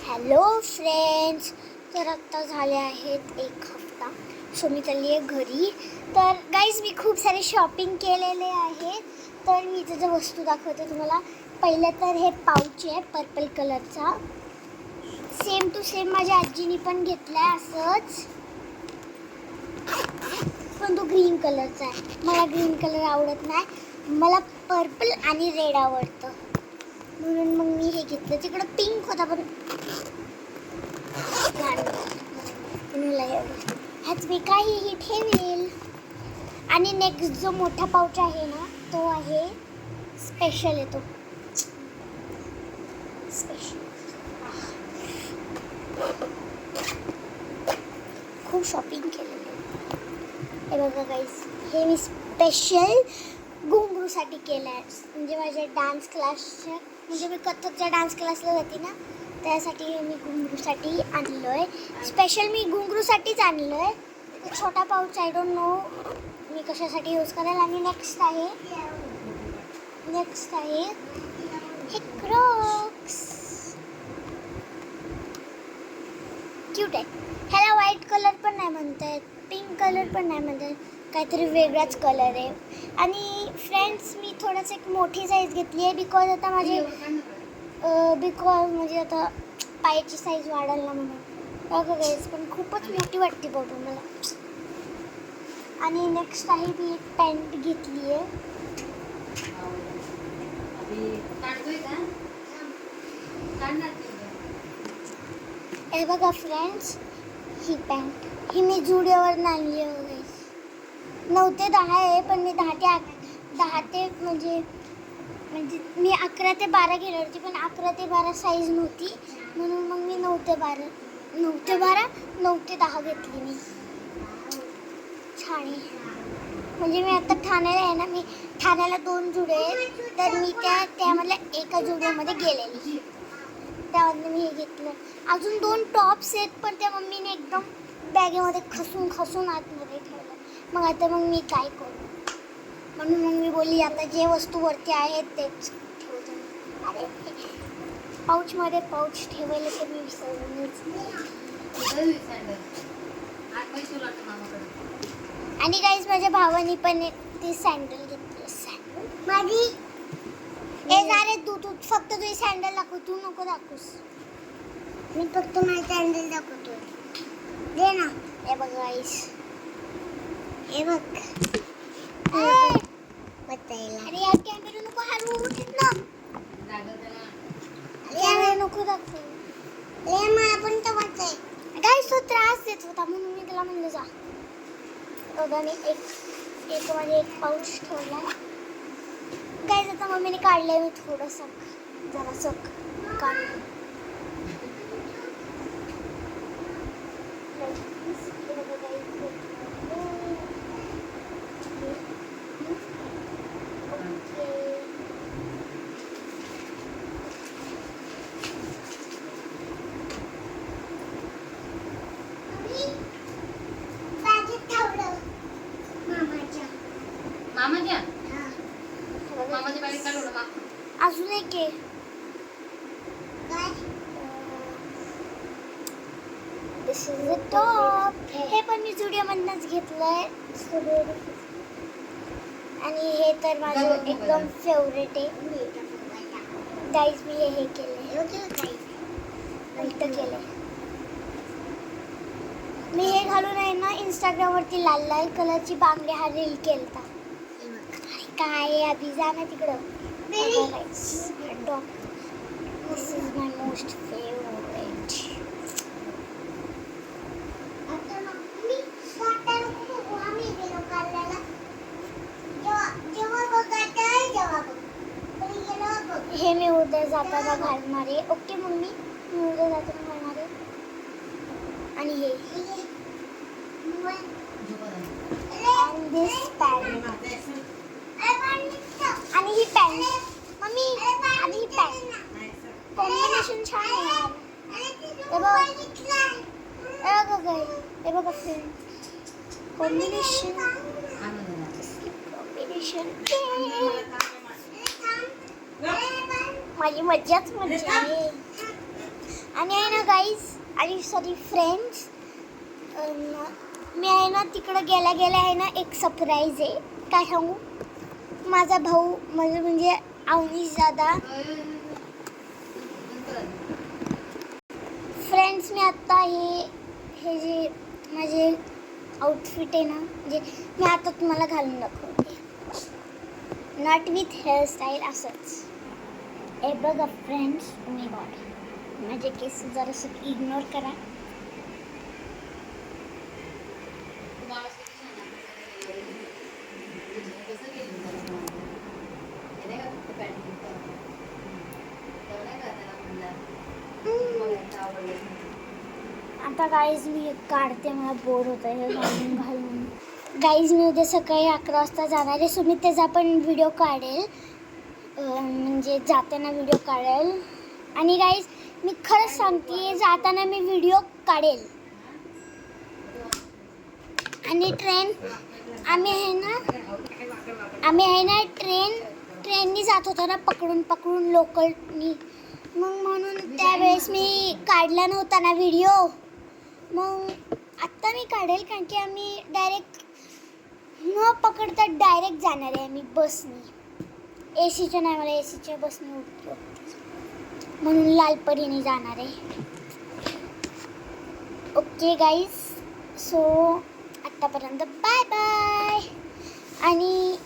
Hello friends, तर आत्ता झाले आहेत एक हफ्ता. सो मी चालली आहे घरी. तर गाईज मी खूप सारे शॉपिंग केलेले आहेत. तर मी इथे जर वस्तू दाखवते तुम्हाला. पहिलं तर हे पाऊच आहे पर्पल कलरचा. सेम टू सेम माझ्या आजीनी पण घेतला आहे असंच, पण तो ग्रीन कलरचा आहे. मला ग्रीन कलर आवडत नाही, मला पर्पल आणि रेड आवडतं, म्हणून मग मी हे घेतलं. तिकडं पिंक होता पण ह्याच मी काहीही ठेवेल. आणि नेक्स्ट जो मोठा पाऊच आहे ना, तो आहे स्पेशल. येतो स्पेशल. खूप शॉपिंग केलेली. हे बघा गाईस, हे मी स्पेशल घुंगरूसाठी केलं आहे. म्हणजे माझ्या डान्स क्लासच्या, म्हणजे मी कथकच्या डान्स क्लासला जाते ना, त्यासाठी मी घुंगरूसाठी आणलं आहे. स्पेशल मी घुंगरूसाठीच आणलं आहे. छोटा पाऊच आय डोंट नो मी कशासाठी यूज करेल. आणि नेक्स्ट आहे हे क्रॉक्स. क्यूट आहे. ह्याला व्हाईट कलर पण नाही म्हणतात, पिंक कलर पण नाही म्हणतात, काहीतरी वेगळाच कलर आहे. आणि फ्रेंड्स, मी थोडंसं एक मोठी साईज घेतली आहे बिकॉज आता माझी म्हणजे आता पायाची साईज वाढायला ना म्हणून. बघा गाईस, पण खूपच मोठी वाटते बघू मला. आणि नेक्स्ट आहे मी एक पॅन्ट घेतली आहे. हे बघा फ्रेंड्स, ही पॅन्ट ही मी जुडिओवर आणली आहे गाईस. 9 ते 10 आहे, पण मी 10 ते म्हणजे मी 11 ते 12 घेणार होती, पण 11 ते 12 साईज नव्हती, म्हणून मग मी 9 ते 10 घेतली मी. छान आहे. म्हणजे मी आता ठाण्याला आहे ना, मी ठाण्याला 2 जुडे आहेत, तर मी त्यामधल्या एका जुडिओमध्ये गेलेली, त्यामधलं मी हे घेतलं. अजून 2 टॉप्स आहेत, पण त्या मम्मीने एकदम बॅगेमध्ये खसून आतमध्ये ठेवलं. मग आता मी काय करू, म्हणून मग मी बोलली आता जे वस्तू वरती आहेत तेच ठेवतो. अरे पाऊचमध्ये पाऊच ठेवायला तर मी विसरलीच. आणि गाईज, माझ्या भावानी पण ती सँडल घेतली. माझी ए जारे, तू फक्त तुझी सँडल दाखव, तू नको दाखवूस. मी फक्त माझी सँडल दाखवतो. दे ना. हे बघ गाईज, हे बघ. अरे यार, कॅमेरा नको हलवू ना. कॅमेरा नको दाखवू. मला पण तर वाटतंय गाईज, तो त्रास देत होता म्हणून मी त्याला म्हणलं जा. बघा, मी एक पाऊच ठेवला गाईज. आता मम्मीने काढलंय, मी थोडंसं जरासं काढलं. अजून एक आहे. दिस इज द टॉप. हे पण मी जुडिओमधूनच घेतलंय. आणि हे तर माझं एकदम फेवरेट आहे गाईज. मी हे केलंय, उलटं केलंय. मी हे घालून आहे ना, इंस्टाग्रामवरती लाल लाल कलरची बांगडी हा रील केलता. काय अभि जा ना तिकडं. Dog. This is my most favourite. हे मी उद्या जाताना घालणार आहे. ओके मम्मी, मी उद्या जाताना घालणार आहे. आणि हे and this pant. आणि ही पॅन्ट मम्मी, आणि ही पॅन्ट कॉम्बिनेशन छान आहे यार. हे बघा फ्रेंड, कॉम्बिनेशन. माझी मज्जाच मज्जा आहे. आणि आहे ना गाईज आणि सॉरी फ्रेंड्स, मी आहे ना तिकडं गेल्या गेल्या आहे ना एक सरप्राईज आहे. काय सांगू, माझा भाऊ म्हणजे अवनीश दादा. फ्रेंड्स मी आत्ता हे जे माझे आउटफिट आहे ना, म्हणजे मी आता तुम्हाला घालून दाखवते. नॉट विथ हेअरस्टाईल, असंच. हे बघा फ्रेंड्स, मी गॉड माझे केस जरासं इग्नोर करा. आता गाईज मी काढते, मला बोर होत आहे घालून घालून. गाईज मी उद्या सकाळी 11 वाजता जाणार आहे, सो मी त्याचा पण व्हिडिओ काढेल, म्हणजे जाताना व्हिडिओ काढेल. आणि गाईज मी खरंच सांगते, जाताना मी व्हिडिओ काढेल. आणि आम्ही आहे ना ट्रेननी जात होतो ना, पकडून लोकलनी, मग म्हणून त्यावेळेस मी काढला नव्हता ना व्हिडिओ. मग आत्ता मी काढेल, कारण की आम्ही डायरेक्ट न पकडता डायरेक्ट जाणार आहे आम्ही बसनी. एसीच्या नाही, मला एसीच्या बसने उठतो म्हणून लालपरीने जाणार आहे. ओके गाईज, सो आत्तापर्यंत बाय बाय. आणि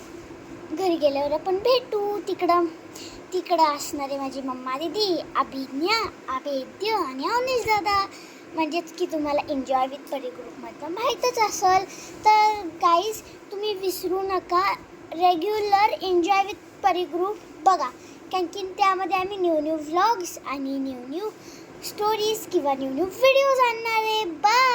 घरी गेल्यावर आपण भेटू. तिकडं असणारे माझी मम्मा, दीदी, अभिज्ञा, अभेद्य आणि अवनीश दादा, म्हणजेच की तुम्हाला एन्जॉय विथ परी ग्रुपमधलं माहीतच असेल. तर गाईज तुम्ही विसरू नका रेग्युलर एन्जॉय विथ परी ग्रुप बघा, कारण की त्यामध्ये आम्ही न्यू व्लॉग्स आणि न्यू स्टोरीज किंवा न्यू व्हिडिओज आणणार आहे. बाय.